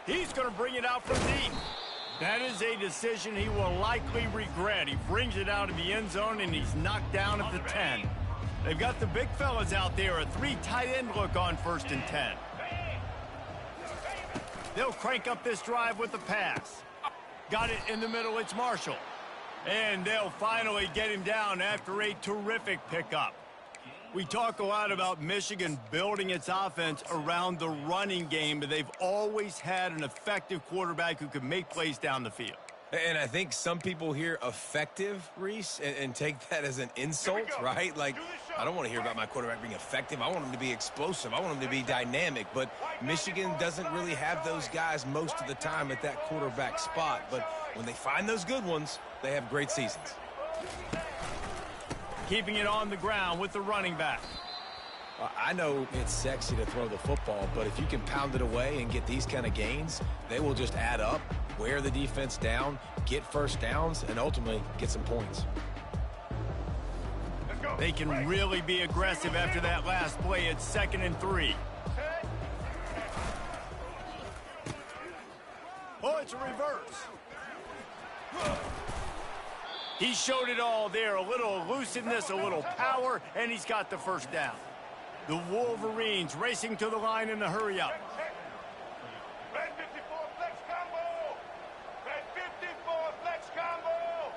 He's going to bring it out from deep. That is a decision he will likely regret. He brings it out of the end zone, and he's knocked down at the 10. They've got the big fellas out there, a 3 tight end look on 1st and 10. They'll crank up this drive with the pass. Got it in the middle, it's Marshall. And they'll finally get him down after a terrific pickup. We talk a lot about Michigan building its offense around the running game, but they've always had an effective quarterback who can make plays down the field. And I think some people hear effective, Reese, and take that as an insult, right? Like, I don't want to hear about my quarterback being effective. I want him to be explosive. I want him to be dynamic. But Michigan doesn't really have those guys most of the time at that quarterback spot. But when they find those good ones, they have great seasons. Keeping it on the ground with the running back. I know it's sexy to throw the football, but if you can pound it away and get these kind of gains, they will just add up, wear the defense down, get first downs, and ultimately get some points. They can really be aggressive after that last play. It's 2nd and 3. Oh, it's a reverse. He showed it all there. A little elusiveness, a little power, and he's got the first down. The Wolverines racing to the line in the hurry-up. Red 54 flex combo! Red 54 flex combo!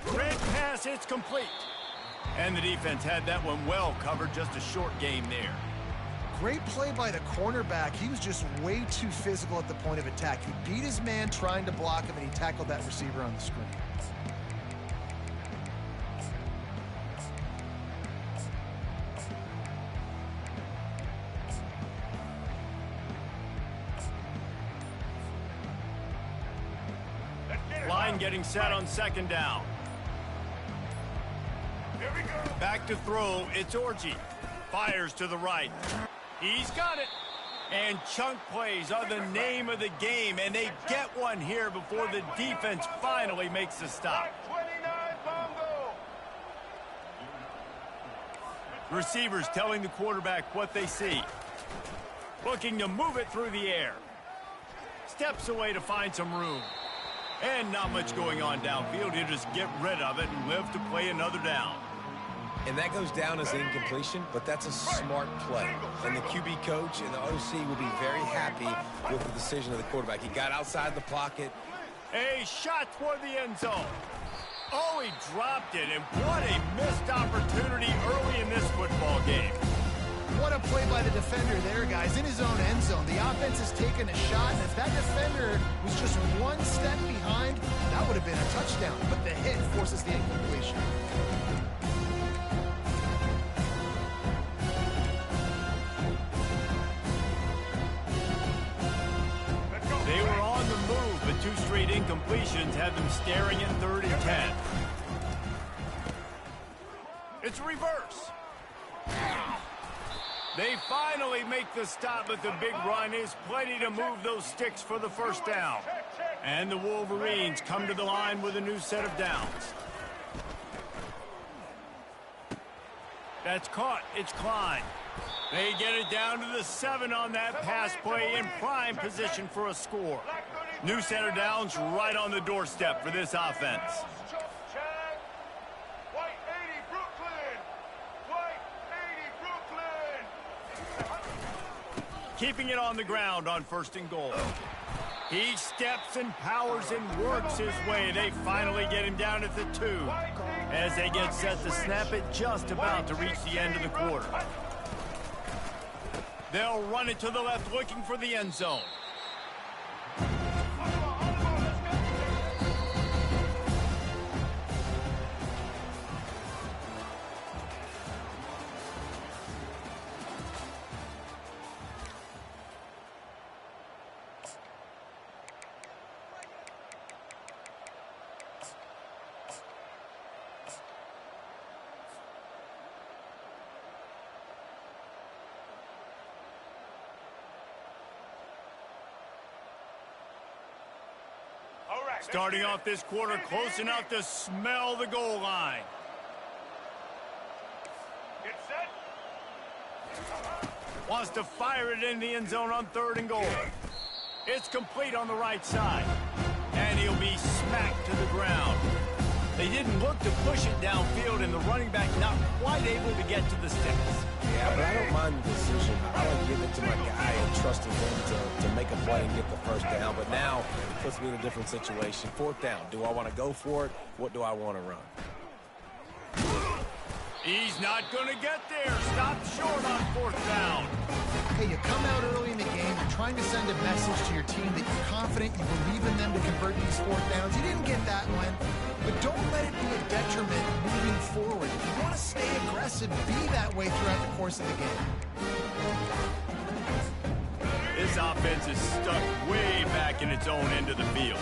Great pass, it's complete. And the defense had that one well covered, just a short game there. Great play by the cornerback. He was just way too physical at the point of attack. He beat his man trying to block him, and he tackled that receiver on the screen. Line getting set on 2nd down. Here we go. Back to throw, it's Orji. Fires to the right. He's got it. And chunk plays are the name of the game, and they get one here before the defense finally makes the stop. 29 bongo. Receivers telling the quarterback what they see. Looking to move it through the air. Steps away to find some room. And not much going on downfield. He'll just get rid of it and live to play another down. And that goes down as incompletion, but that's a smart play. And the QB coach and the OC will be very happy with the decision of the quarterback. He got outside the pocket. A shot toward the end zone. Oh, he dropped it, and what a missed opportunity early in this football game. What a play by the defender there, guys, in his own end zone. The offense has taken a shot, and if that defender was just one step behind, that would have been a touchdown. But the hit forces the incompletion. They were on the move, but 2 straight incompletions had them staring at 3rd and 10. It's a reverse. They finally make the stop, but the big run is plenty to move those sticks for the first down. And the Wolverines come to the line with a new set of downs. That's caught. It's Klein. They get it down to the 7 on that pass play in prime position for a score. New set of downs right on the doorstep for this offense. White 80 Brooklyn. White 80 Brooklyn. Keeping it on the ground on 1st and goal. He steps and powers and works his way. They finally get him down at the 2 as they get set to snap it just about to reach the end of the quarter. They'll run it to the left looking for the end zone. Starting off this quarter close enough to smell the goal line. Get set. Wants to fire it in the end zone on 3rd and goal. It's complete on the right side. And he'll be smacked to the ground. They didn't look to push it downfield, and the running back not quite able to get to the sticks. Yeah, but I don't mind the decision. I don't give it to my guy and trusting him to make a play and get the first down. But now it puts me in a different situation. 4th down. Do I want to go for it? What do I want to run? He's not going to get there. Stop short on 4th down. Hey, you come out early in the game, you're trying to send a message to your team that you're confident, you believe in them to convert these 4th downs. You didn't get that one, but don't let it be a detriment moving forward. If you want to stay aggressive, be that way throughout the course of the game. This offense is stuck way back in its own end of the field.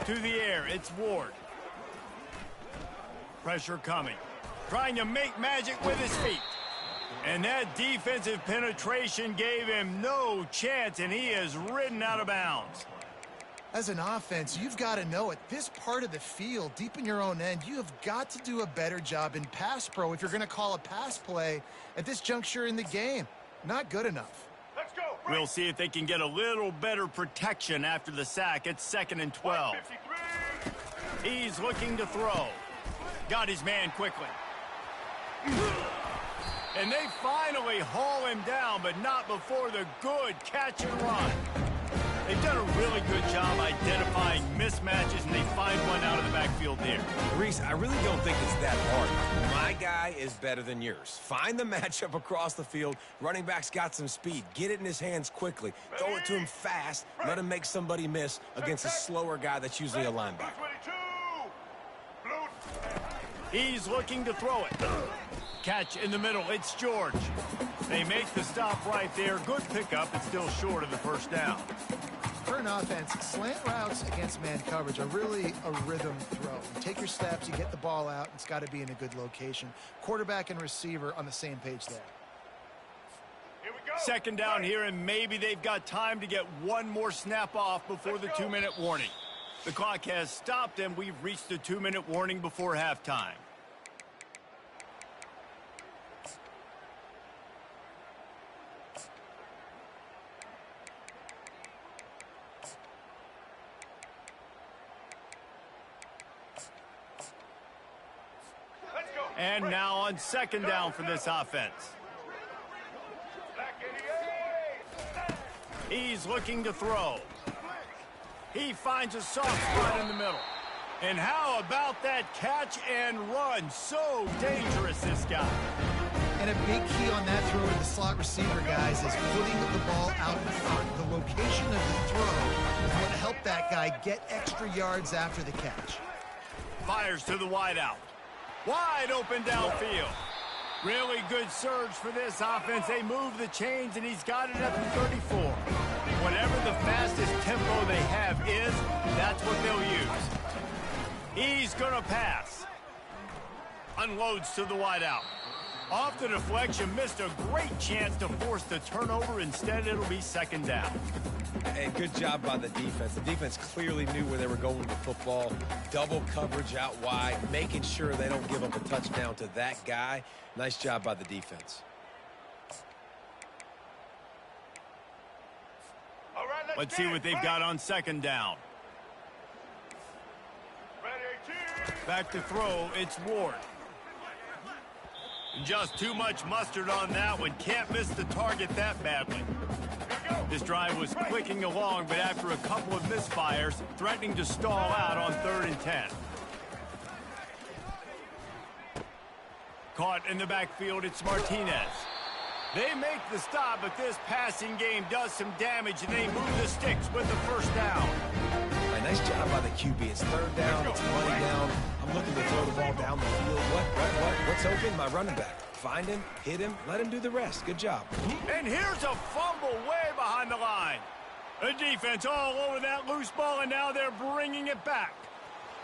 To the air, it's Ward. Pressure coming. Trying to make magic with his feet. And that defensive penetration gave him no chance, and he is ridden out of bounds. As an offense, you've got to know at this part of the field, deep in your own end, you have got to do a better job in pass pro if you're going to call a pass play at this juncture in the game. Not good enough. Let's go. We'll see if they can get a little better protection after the sack. It's 2nd and 12. 153. He's looking to throw. Got his man quickly. And they finally haul him down, but not before the good catch and run. They've done a really good job identifying mismatches, and they find one out of the backfield there. Reese, I really don't think it's that hard. My guy is better than yours. Find the matchup across the field. Running back's got some speed. Get it in his hands quickly. Throw it to him fast. Let him make somebody miss against a slower guy that's usually a linebacker. 22. He's looking to throw it. Catch in the middle. It's George. They make the stop right there. Good pickup. It's still short of the first down. For an offense, slant routes against man coverage are really a rhythm throw. You take your steps, you get the ball out, it's got to be in a good location. Quarterback and receiver on the same page there. Here we go. 2nd down here, and maybe they've got time to get one more snap off before the 2-minute warning. The clock has stopped, and we've reached the 2-minute warning before halftime. Let's go. And now on 2nd down for this offense. Black 88. He's looking to throw. He finds a soft spot in the middle. And how about that catch and run? So dangerous, this guy. And a big key on that throw to the slot receiver, guys, is putting the ball out in front. The location of the throw is what helped that guy get extra yards after the catch. Fires to the wideout. Wide open downfield. Really good surge for this offense. They move the chains, and he's got it at the 34. Whatever the fastest tempo they have is, that's what they'll use. He's going to pass. Unloads to the wideout. Off the deflection, missed a great chance to force the turnover. Instead, it'll be 2nd down. And good job by the defense. The defense clearly knew where they were going with the football. Double coverage out wide, making sure they don't give up a touchdown to that guy. Nice job by the defense. All right, Let's see what they've got on 2nd down. Ready, 18. Back to throw, it's Ward. Just too much mustard on that one. Can't miss the target that badly. This drive was clicking along, but after a couple of misfires, threatening to stall out on 3rd and 10. Caught in the backfield, it's Martinez. They make the stop, but this passing game does some damage, and they move the sticks with the first down. Right, nice job by the QB. It's 3rd down, it's money down. I'm looking to throw the ball down the field. What's open? My running back. Find him, hit him, let him do the rest. Good job. And here's a fumble way behind the line. The defense all over that loose ball, and now they're bringing it back.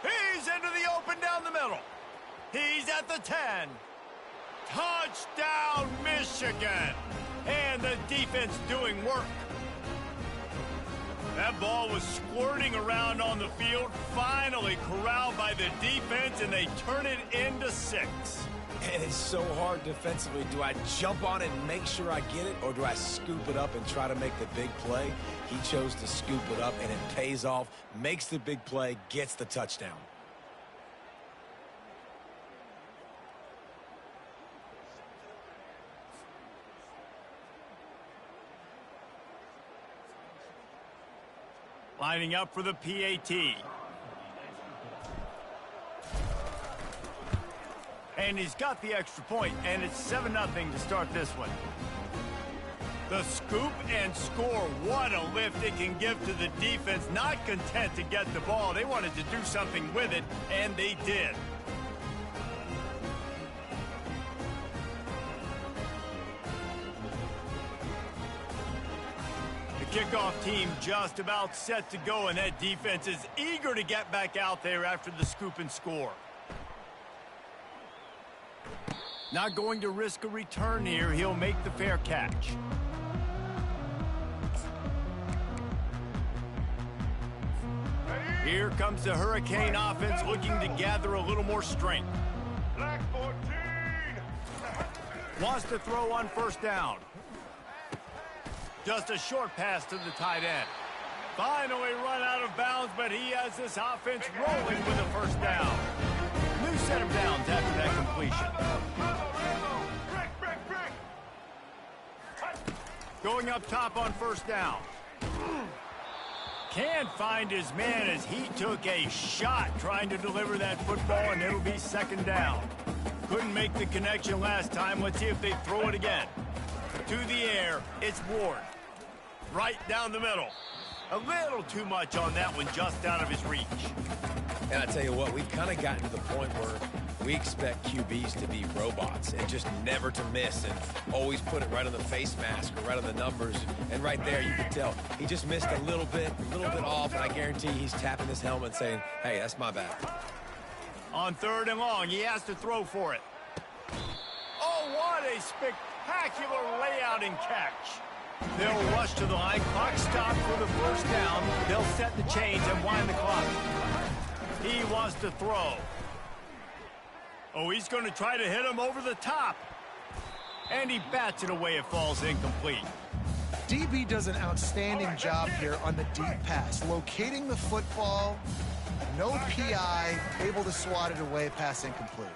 He's into the open down the middle. He's at the 10. Touchdown, Michigan. And the defense doing work. That ball was squirting around on the field, finally corralled by the defense, and they turn it into 6. And it's so hard defensively. Do I jump on it and make sure I get it, or do I scoop it up and try to make the big play? He chose to scoop it up, and it pays off, makes the big play, gets the touchdown. Lining up for the PAT. And he's got the extra point, and it's 7-0 to start this one. The scoop and score. What a lift it can give to the defense. Not content to get the ball. They wanted to do something with it, and they did. Kickoff team just about set to go, and that defense is eager to get back out there after the scoop and score. Not going to risk a return here. He'll make the fair catch. Here comes the Hurricane offense looking to gather a little more strength. Black 14. Wants to throw on first down. Just a short pass to the tight end. Finally run out of bounds, but he has this offense rolling with a first down. New set of downs after that completion. Going up top on first down. Can't find his man as he took a shot trying to deliver that football, and it'll be second down. Couldn't make the connection last time. Let's see if they throw it again. To the air, it's Ward. Right down the middle. A little too much on that one, just out of his reach. And I tell you what, we've kind of gotten to the point where we expect QBs to be robots and just never to miss and always put it right on the face mask or right on the numbers. And right there, you can tell he just missed a little bit off, and I guarantee he's tapping his helmet saying, hey, that's my bad. On third and long, he has to throw for it. Oh, what a spectacular layout and catch. They'll rush to the line. Clock stopped for the first down. They'll set the chains and wind the clock. He wants to throw. Oh, he's going to try to hit him over the top. And he bats it away. It falls incomplete. DB does an outstanding job here on the deep pass, locating the football. No PI, able to swat it away, pass incomplete.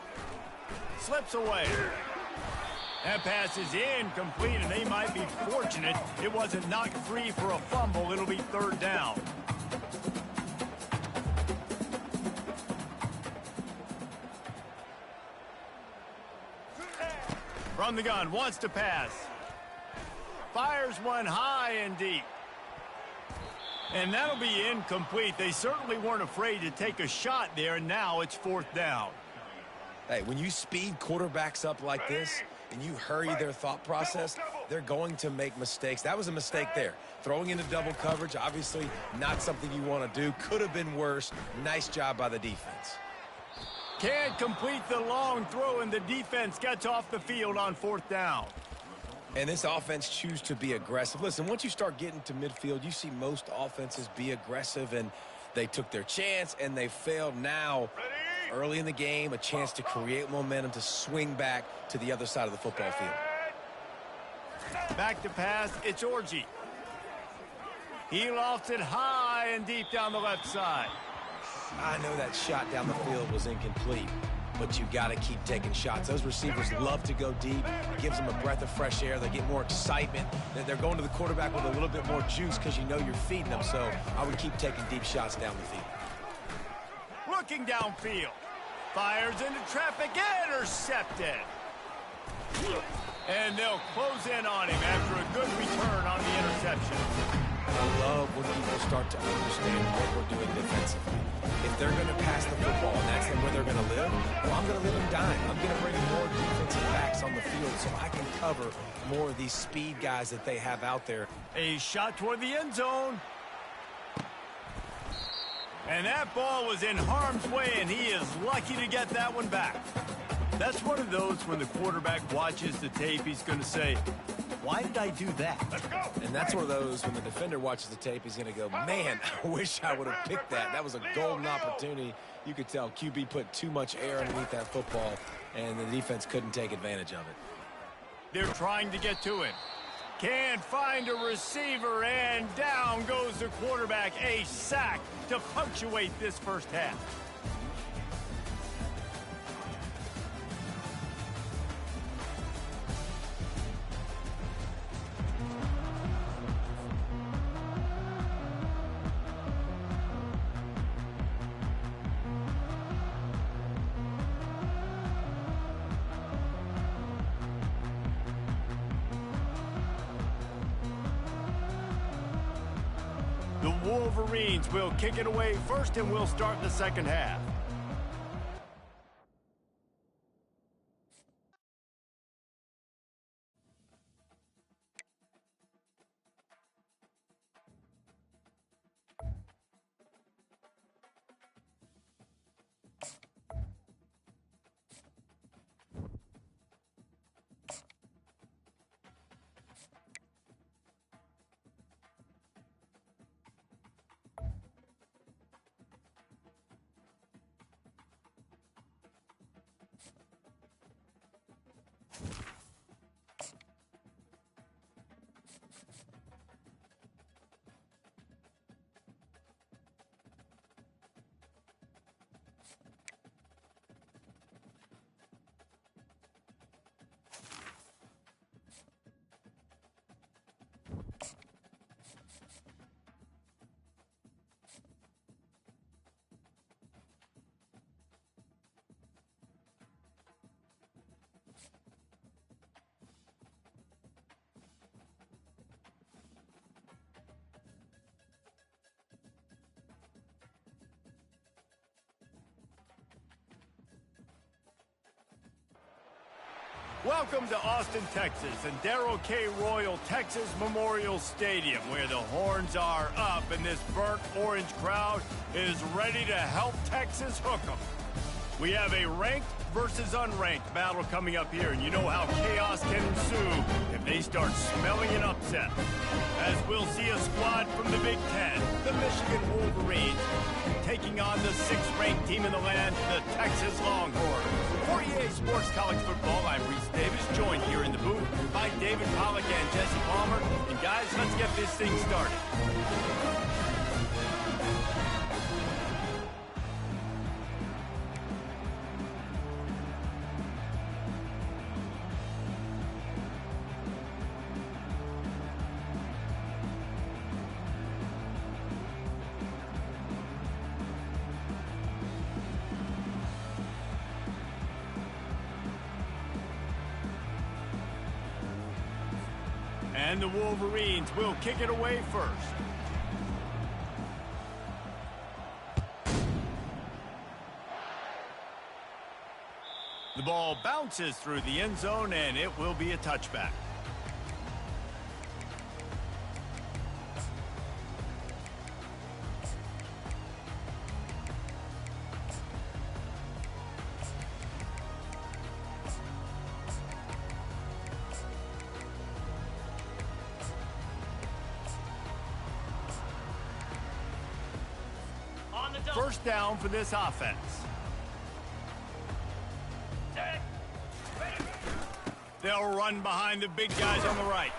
Slips away. That pass is incomplete, and they might be fortunate it wasn't knocked free for a fumble. It'll be third down. From the gun, wants to pass. Fires one high and deep. And that'll be incomplete. They certainly weren't afraid to take a shot there, and now it's fourth down. Hey, when you speed quarterbacks up like this and you hurry their thought process, they're going to make mistakes. That was a mistake there. Throwing into double coverage, obviously not something you want to do. Could have been worse. Nice job by the defense. Can't complete the long throw, and the defense gets off the field on fourth down. And this offense chooses to be aggressive. Listen, once you start getting to midfield, you see most offenses be aggressive, and they took their chance, and they failed. Now, early in the game, a chance to create momentum to swing back to the other side of the football field. Back to pass, it's Orji. He lofts it high and deep down the left side. I know that shot down the field was incomplete, but you got to keep taking shots. Those receivers love to go deep. It gives them a breath of fresh air. They get more excitement. They're going to the quarterback with a little bit more juice because you know you're feeding them. So I would keep taking deep shots down the field. Looking downfield. Fires into traffic. Intercepted. And they'll close in on him after a good return on the interception. I love when people start to understand what we're doing defensively. If they're going to pass the football and that's where they're going to live, well, I'm going to live and dime. I'm going to bring more defensive backs on the field so I can cover more of these speed guys that they have out there. A shot toward the end zone. And that ball was in harm's way, and he is lucky to get that one back. That's one of those when the quarterback watches the tape, he's going to say, Why did I do that? Let's go. And that's one of those, when the defender watches the tape, he's going to go, man, I wish I would have picked that. That was a golden opportunity. You could tell QB put too much air underneath that football, and the defense couldn't take advantage of it. They're trying to get to him. Can't find a receiver, and down goes the quarterback. A sack to punctuate this first half. The Wolverines will kick it away first, and we'll start the second half. Welcome to Austin, Texas, and Darrell K. Royal Texas Memorial Stadium, where the horns are up and this burnt orange crowd is ready to help Texas hook 'em. We have a ranked versus unranked battle coming up here, and you know how chaos can ensue if they start smelling an upset. As we'll see a squad from the Big Ten, the Michigan Wolverines, taking on the 6th-ranked team in the land, the Texas Longhorns. For EA Sports College Football, I'm Reese Davis, joined here in the booth by David Pollack and Jesse Palmer. And guys, let's get this thing started. And the Wolverines will kick it away first. The ball bounces through the end zone, and it will be a touchback. First down for this offense. They'll run behind the big guys on the right.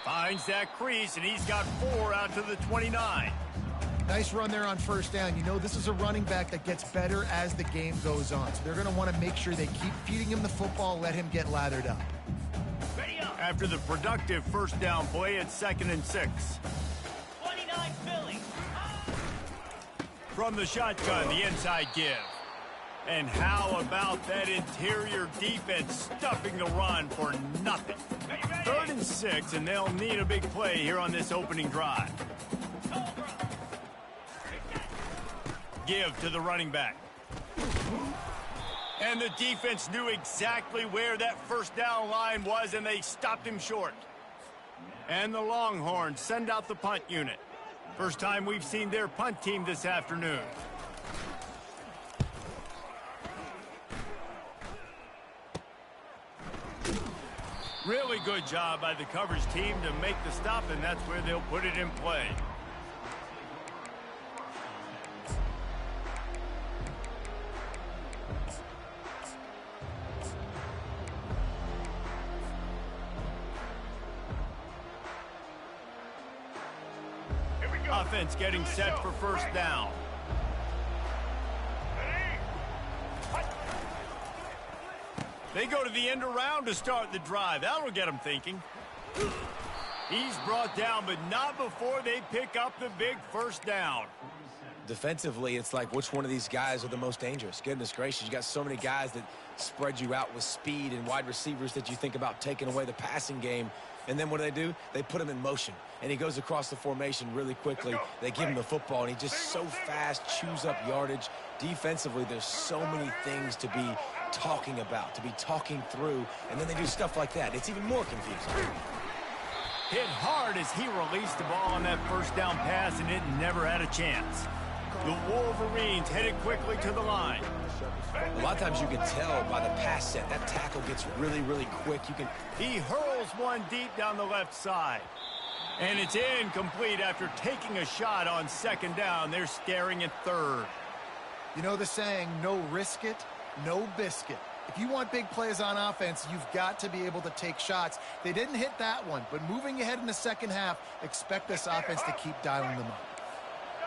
Finds that crease, and he's got 4 out to the 29. Nice run there on first down. You know, this is a running back that gets better as the game goes on. So they're going to want to make sure they keep feeding him the football, let him get lathered up. After the productive first down play, it's 2nd and 6. 29 Philly. From the shotgun, the inside give. And how about that interior defense stuffing the run for nothing? 3rd and 6, and they'll need a big play here on this opening drive. Give to the running back. And the defense knew exactly where that first down line was, and they stopped him short. And the Longhorns send out the punt unit. First time we've seen their punt team this afternoon. Really good job by the coverage team to make the stop, and that's where they'll put it in play. Here we go. Offense getting set for first down. They go to the end around to start the drive. That'll get them thinking. He's brought down, but not before they pick up the big first down. Defensively, it's like which one of these guys are the most dangerous? Goodness gracious, you got so many guys that spread you out with speed and wide receivers that you think about taking away the passing game. And then what do? They put him in motion. And he goes across the formation really quickly. They give him the football, and he just so fast chews up yardage. Defensively, there's so many things to be talking about, to be talking through, and then they do stuff like that. It's even more confusing. Hit hard as he released the ball on that first down pass, and it never had a chance. The Wolverines headed quickly to the line. A lot of times you can tell by the pass set, that tackle gets really, really quick. He hurls one deep down the left side. And it's incomplete after taking a shot on second down. They're staring at third. You know the saying, no risk it, no biscuit. If you want big plays on offense, you've got to be able to take shots. They didn't hit that one, but moving ahead in the second half, expect this offense to keep dialing them up.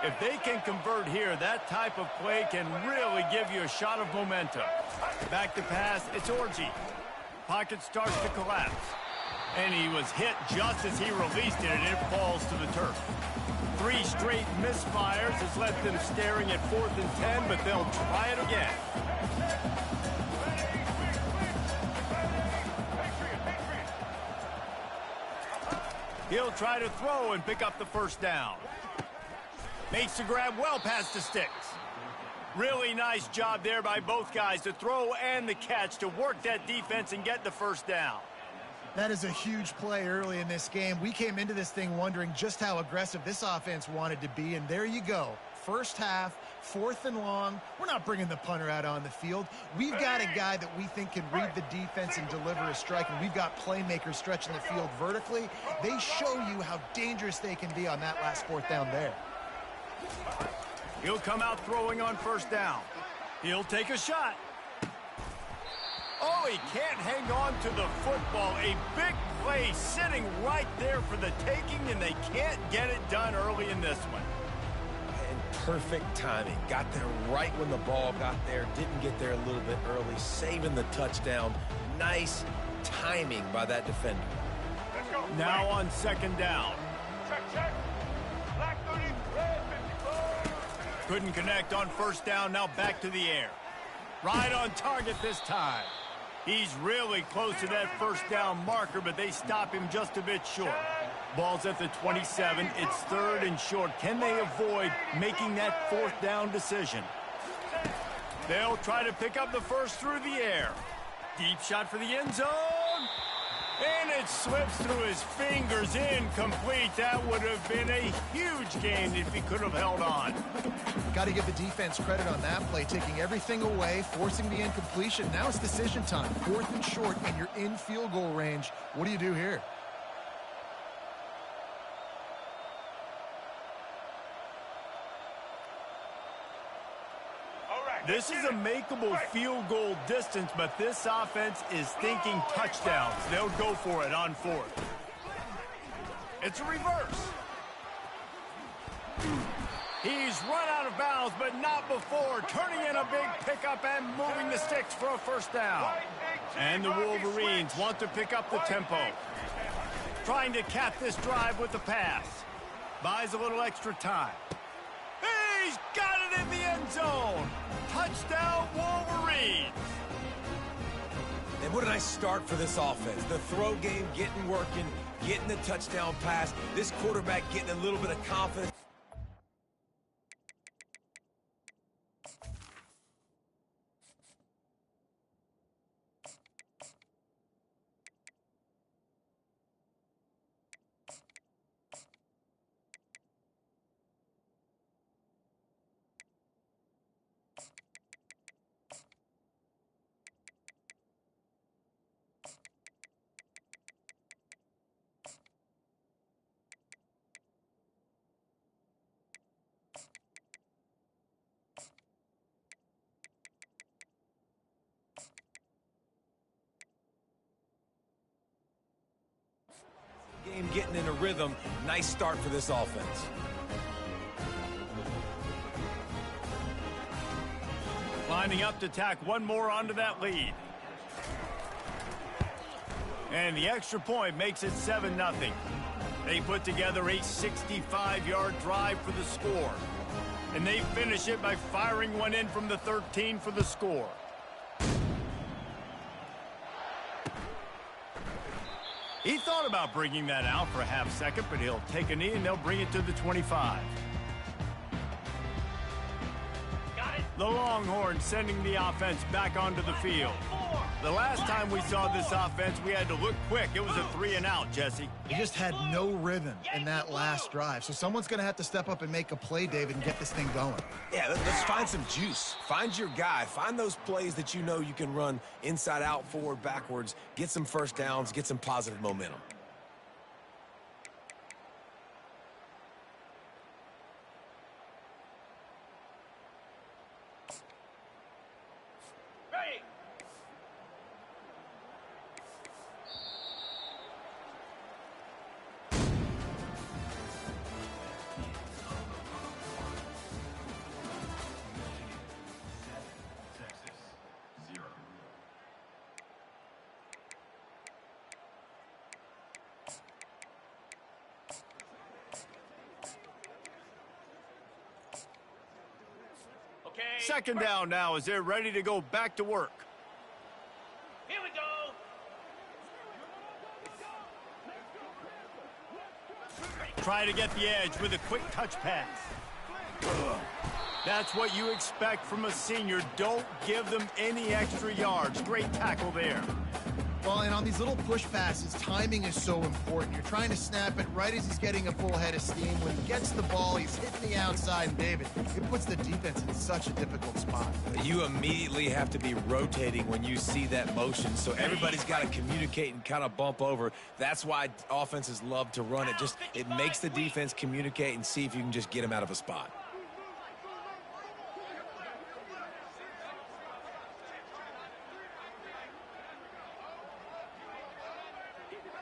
If they can convert here, that type of play can really give you a shot of momentum. Back to pass, it's Orji. Pocket starts to collapse. And he was hit just as he released it, and it falls to the turf. 3 straight misfires has left them staring at 4th and 10, but they'll try it again. He'll try to throw and pick up the first down. Makes the grab well past the sticks. Really nice job there by both guys to throw and the catch to work that defense and get the first down. That is a huge play early in this game. We came into this thing wondering just how aggressive this offense wanted to be, and there you go. First half, 4th and long. We're not bringing the punter out on the field. We've got a guy that we think can read the defense and deliver a strike, and we've got playmakers stretching the field vertically. They show you how dangerous they can be on that last 4th down there. He'll come out throwing on first down. He'll take a shot. Oh, he can't hang on to the football. A big play sitting right there for the taking, and they can't get it done early in this one. And perfect timing. Got there right when the ball got there. Didn't get there a little bit early. Saving the touchdown. Nice timing by that defender. Let's go. Now on second down. Check, check. Black 30, red 54. Couldn't connect on first down. Now back to the air. Right on target this time. He's really close to that first down marker, but they stop him just a bit short. Ball's at the 27. It's 3rd and short. Can they avoid making that 4th down decision? They'll try to pick up the first through the air. Deep shot for the end zone. And it slips through his fingers, incomplete. That would have been a huge gain if he could have held on. Got to give the defense credit on that play, taking everything away, forcing the incompletion. Now it's decision time. 4th and short, and you're in field goal range. What do you do here? This is a makeable field goal distance, but this offense is thinking touchdowns. They'll go for it on 4th. It's a reverse. He's run out of bounds, but not before. Turning in a big pickup and moving the sticks for a first down. And the Wolverines want to pick up the tempo. Trying to cap this drive with the pass. Buys a little extra time. He's got it in the end zone. Touchdown, Wolverines. And what a nice start for this offense. The throw game getting working, getting the touchdown pass. This quarterback getting a little bit of confidence. getting in a rhythm. Nice start for this offense. Lining up to tack one more onto that lead. And the extra point makes it 7-0. They put together a 65-yard drive for the score. And they finish it by firing one in from the 13 for the score. He thought about bringing that out for a half second, but he'll take a knee and they'll bring it to the 25. The Longhorns sending the offense back onto the field. The last time we saw this offense, we had to look quick. It was a 3-and-out, Jesse. They just had no rhythm in that last drive. So someone's going to have to step up and make a play, David, and get this thing going. Yeah, let's find some juice. Find your guy. Find those plays that you know you can run inside out, forward, backwards. Get some first downs. Get some positive momentum. Second down now as they're ready to go back to work. Here we go. Try to get the edge with a quick touch pass. That's what you expect from a senior. Don't give them any extra yards. Great tackle there. Well, and on these little push passes, timing is so important. You're trying to snap it right as he's getting a full head of steam. When he gets the ball, he's hitting the outside, and David, it puts the defense in such a difficult spot. You immediately have to be rotating when you see that motion, so everybody's got to communicate and kind of bump over. That's why offenses love to run it. It makes the defense communicate and see if you can just get them out of a spot.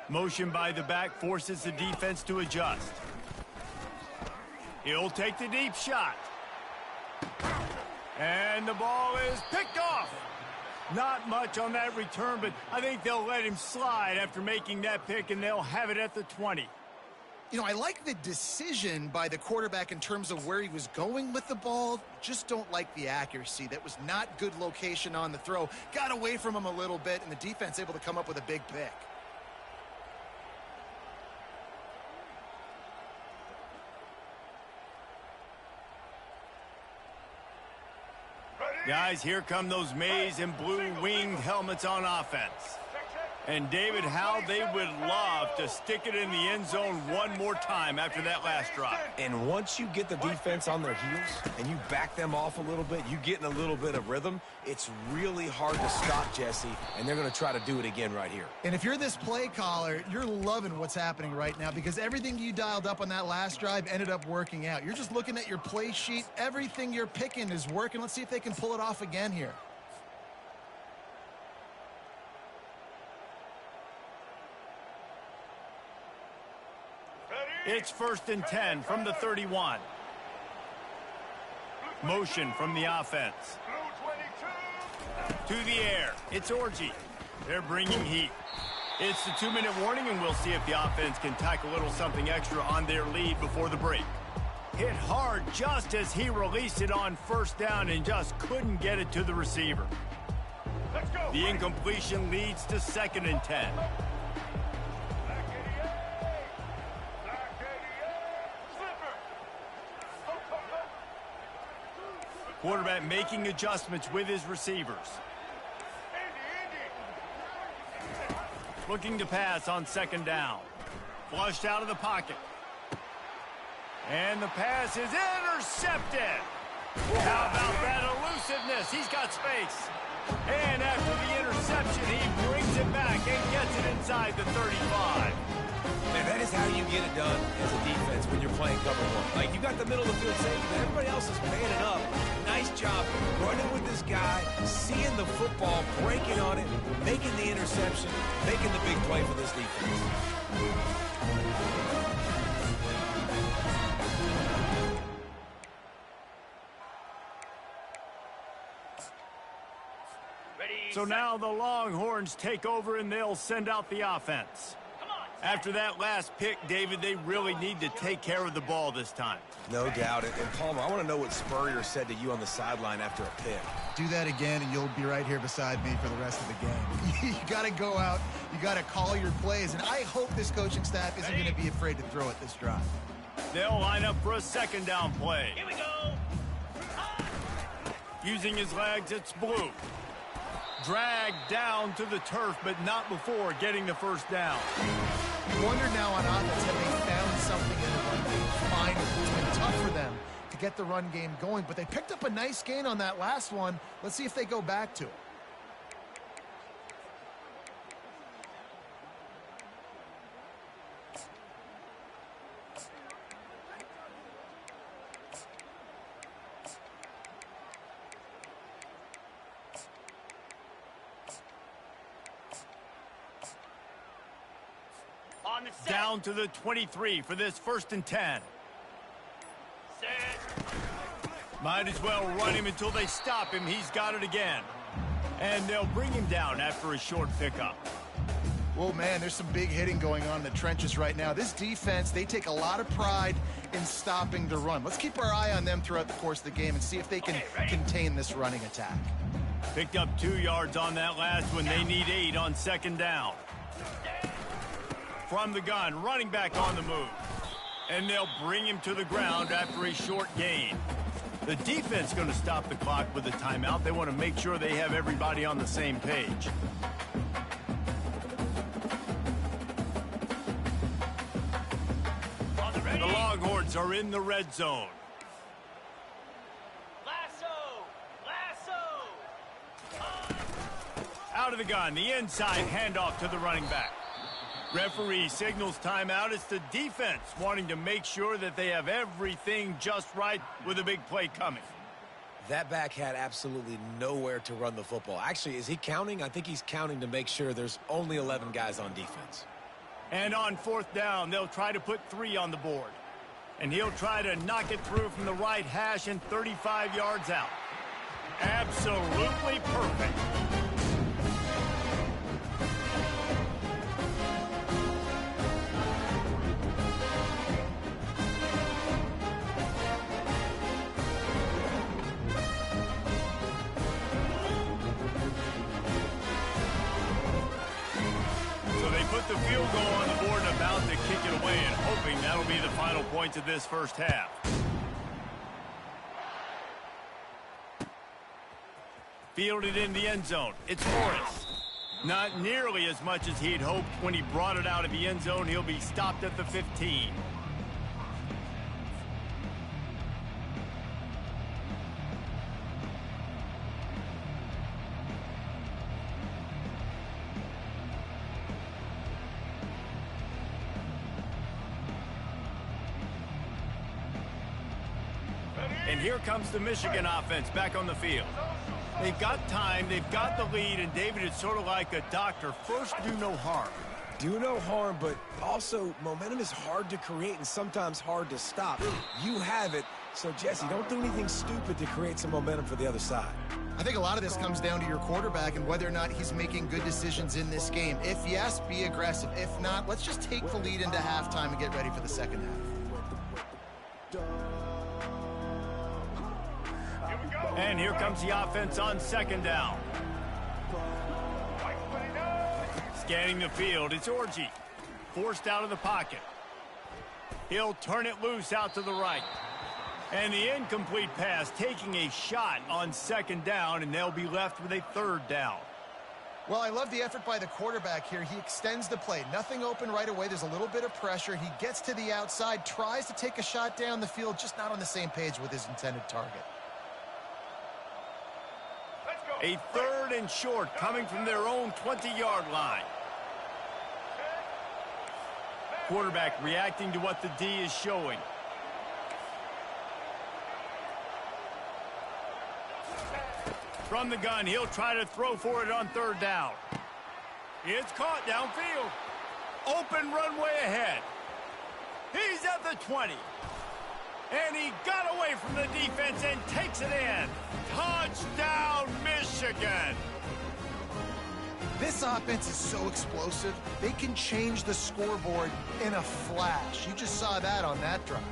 Motion by the back forces the defense to adjust. He'll take the deep shot. And the ball is picked off. Not much on that return, but I think they'll let him slide after making that pick, and they'll have it at the 20. You know, I like the decision by the quarterback in terms of where he was going with the ball. Just don't like the accuracy. That was not good location on the throw. Got away from him a little bit, and the defense able to come up with a big pick. Guys, here come those maize and blue winged helmets on offense. And David, how they would love to stick it in the end zone one more time after that last drive. And once you get the defense on their heels and you back them off a little bit, you get in a little bit of rhythm, it's really hard to stop, Jesse, and they're going to try to do it again right here. And if you're this play caller, you're loving what's happening right now because everything you dialed up on that last drive ended up working out. You're just looking at your play sheet. Everything you're picking is working. Let's see if they can pull it off again here. It's 1st and 10 from the 31. Motion from the offense. To the air. It's Orji. They're bringing heat. It's the 2-minute warning, and we'll see if the offense can tack a little something extra on their lead before the break. Hit hard just as he released it on 1st down and just couldn't get it to the receiver. Let's go. The incompletion leads to 2nd and 10. Quarterback making adjustments with his receivers. Looking to pass on 2nd down. Flushed out of the pocket. And the pass is intercepted. How about that elusiveness? He's got space. And after the interception, he brings it back and gets it inside the 35. Man, that is how you get it done as a defense when you're playing cover one. Like, you got the middle of the field safety, but everybody else is manning up. Nice job running with this guy, seeing the football, breaking on it, making the interception, making the big play for this defense. So now the Longhorns take over and they'll send out the offense. After that last pick, David, they really need to take care of the ball this time. No doubt. And Palmer, I want to know what Spurrier said to you on the sideline after a pick. Do that again, and you'll be right here beside me for the rest of the game. You got to go out. You got to call your plays, and I hope this coaching staff isn't going to be afraid to throw it this drive. They'll line up for a second down play. Here we go. Using his legs, it's Blue. Dragged down to the turf, but not before getting the first down. You wonder now on offense, have they found something in the run game? Finally, it's been tough for them to get the run game going, but they picked up a nice gain on that last one. Let's see if they go back to it. On the set. Down to the 23 for this 1st and 10. Set. Might as well run him until they stop him. He's got it again. And they'll bring him down after a short pickup. Whoa, man, there's some big hitting going on in the trenches right now. This defense, they take a lot of pride in stopping the run. Let's keep our eye on them throughout the course of the game and see if they can contain this running attack. Picked up 2 yards on that last one. They need 8 on second down. From the gun, running back on the move. And they'll bring him to the ground after a short gain. The defense going to stop the clock with a timeout. They want to make sure they have everybody on the same page. The Longhorns are in the red zone. Lasso. Lasso. Out of the gun, the inside handoff to the running back. Referee signals timeout. It's the defense wanting to make sure that they have everything just right with a big play coming. That back had absolutely nowhere to run the football. Actually, is he counting? I think he's counting to make sure there's only 11 guys on defense. And on 4th down, they'll try to put 3 on the board. And he'll try to knock it through from the right hash and 35 yards out. Absolutely perfect. Put the field goal on the board and about to kick it away, and hoping that'll be the final points of this first half. Fielded in the end zone. It's Morris. Not nearly as much as he'd hoped when he brought it out of the end zone. He'll be stopped at the 15. And here comes the Michigan offense back on the field. They've got time, they've got the lead, and David, it's sort of like a doctor. First, do no harm. Do no harm, but also momentum is hard to create and sometimes hard to stop. You have it, so Jesse, don't do anything stupid to create some momentum for the other side. I think a lot of this comes down to your quarterback and whether or not he's making good decisions in this game. If yes, be aggressive. If not, let's just take the lead into halftime and get ready for the second half. And here comes the offense on second down. Scanning the field, it's Orji. Forced out of the pocket. He'll turn it loose out to the right. And the incomplete pass taking a shot on second down, and they'll be left with a 3rd down. Well, I love the effort by the quarterback here. He extends the play. Nothing open right away. There's a little bit of pressure. He gets to the outside, tries to take a shot down the field, just not on the same page with his intended target. A 3rd and short coming from their own 20-yard line. Quarterback reacting to what the D is showing. From the gun, he'll try to throw for it on third down. It's caught downfield. Open runway ahead. He's at the 20. And he got away from the defense and takes it in. Touchdown, Michigan! This offense is so explosive, they can change the scoreboard in a flash. You just saw that on that drive.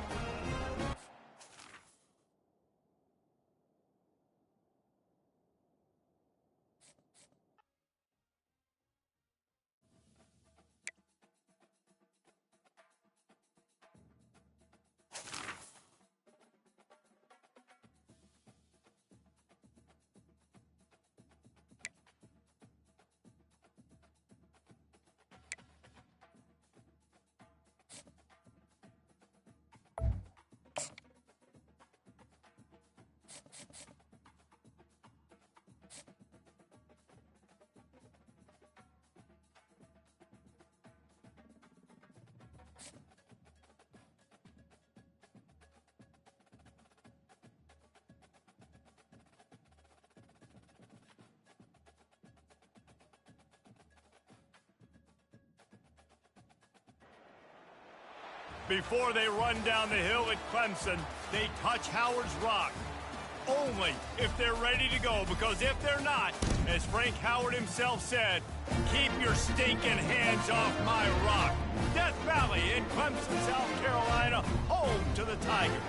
Before they run down the hill at Clemson, they touch Howard's rock. Only if they're ready to go, because if they're not, as Frank Howard himself said, keep your stinking hands off my rock. Death Valley in Clemson, South Carolina, home to the Tigers.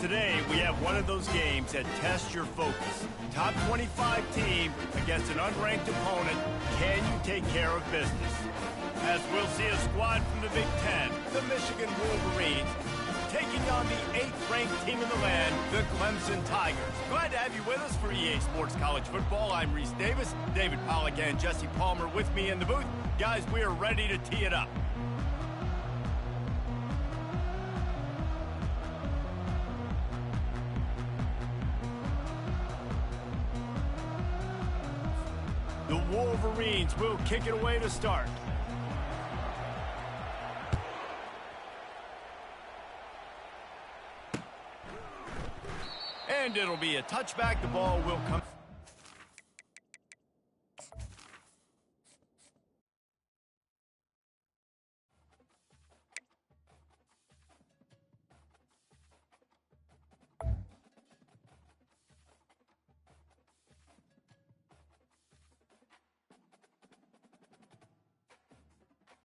Today, we have one of those games that tests your focus. Top 25 team against an unranked opponent. Can you take care of business? As we'll see a squad from the Big Ten, the Michigan Wolverines, taking on the 8th-ranked team in the land, the Clemson Tigers. Glad to have you with us for EA Sports College Football. I'm Reese Davis, David Pollack and Jesse Palmer with me in the booth. Guys, we are ready to tee it up. The Wolverines will kick it away to start. And it'll be a touchback. The ball will come.